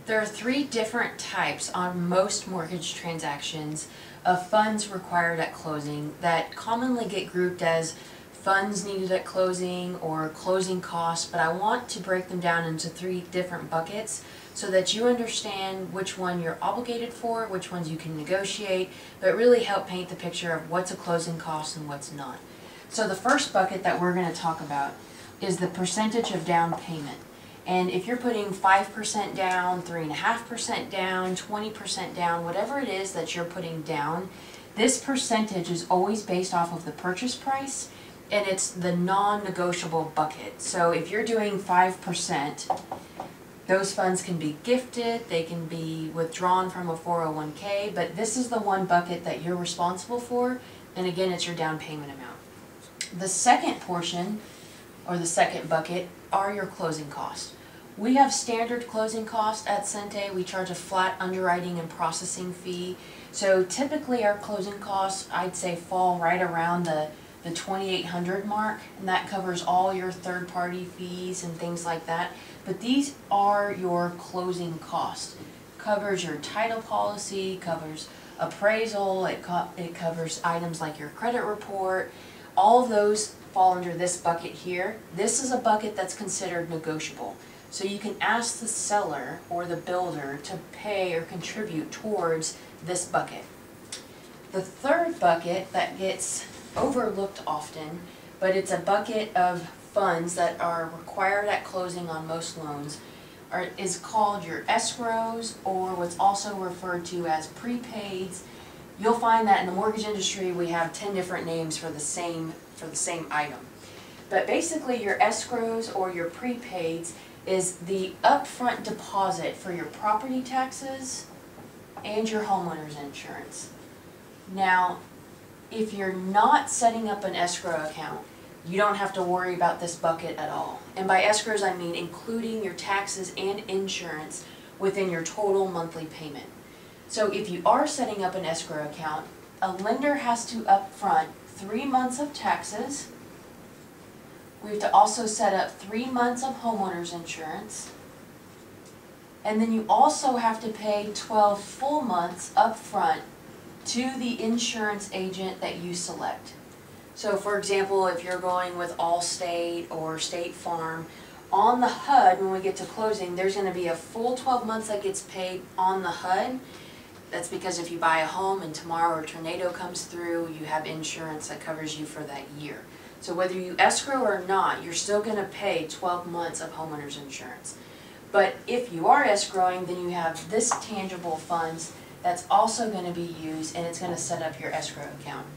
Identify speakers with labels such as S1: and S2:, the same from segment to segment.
S1: There are three different types on most mortgage transactions of funds required at closing that commonly get grouped as funds needed at closing or closing costs, but I want to break them down into three different buckets so that you understand which one you're obligated for, which ones you can negotiate, but really help paint the picture of what's a closing cost and what's not. So the first bucket that we're going to talk about is the percentage of down payment. And if you're putting 5% down, 3.5% down, 20% down, whatever it is that you're putting down, this percentage is always based off of the purchase price, and it's the non-negotiable bucket. So if you're doing 5%, those funds can be gifted, they can be withdrawn from a 401k, but this is the one bucket that you're responsible for, and again, it's your down payment amount. The second portion, or the second bucket, are your closing costs. We have standard closing costs at Sente. We charge a flat underwriting and processing fee. So typically our closing costs, I'd say, fall right around the $2,800 mark, and that covers all your third-party fees and things like that. But these are your closing costs. Covers your title policy, covers appraisal, it covers items like your credit report. All of those fall under this bucket here. This is a bucket that's considered negotiable. So you can ask the seller or the builder to pay or contribute towards this bucket. The third bucket that gets overlooked often, but it's a bucket of funds that are required at closing on most loans, is called your escrows, or what's also referred to as prepaids. You'll find that in the mortgage industry we have 10 different names for the same item. But basically your escrows or your prepaids is the upfront deposit for your property taxes and your homeowner's insurance. Now, if you're not setting up an escrow account, you don't have to worry about this bucket at all. And by escrows, I mean including your taxes and insurance within your total monthly payment. So if you are setting up an escrow account, a lender has to upfront 3 months of taxes. We have to also set up 3 months of homeowner's insurance. And then you also have to pay 12 full months upfront to the insurance agent that you select. So for example, if you're going with Allstate or State Farm, on the HUD, when we get to closing, there's going to be a full 12 months that gets paid on the HUD. That's because if you buy a home and tomorrow a tornado comes through, you have insurance that covers you for that year. So whether you escrow or not, you're still going to pay 12 months of homeowner's insurance. But if you are escrowing, then you have this tangible funds that's also going to be used, and it's going to set up your escrow account.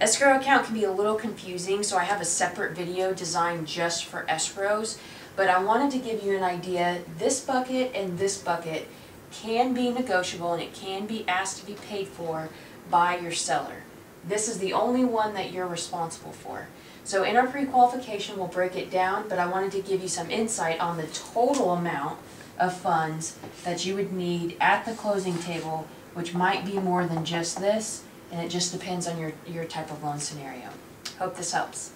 S1: Escrow account can be a little confusing, so I have a separate video designed just for escrows, but I wanted to give you an idea. This bucket and this bucket can be negotiable, and it can be asked to be paid for by your seller. This is the only one that you're responsible for. So in our pre-qualification, we'll break it down, but I wanted to give you some insight on the total amount of funds that you would need at the closing table, which might be more than just this, and it just depends on your type of loan scenario. Hope this helps.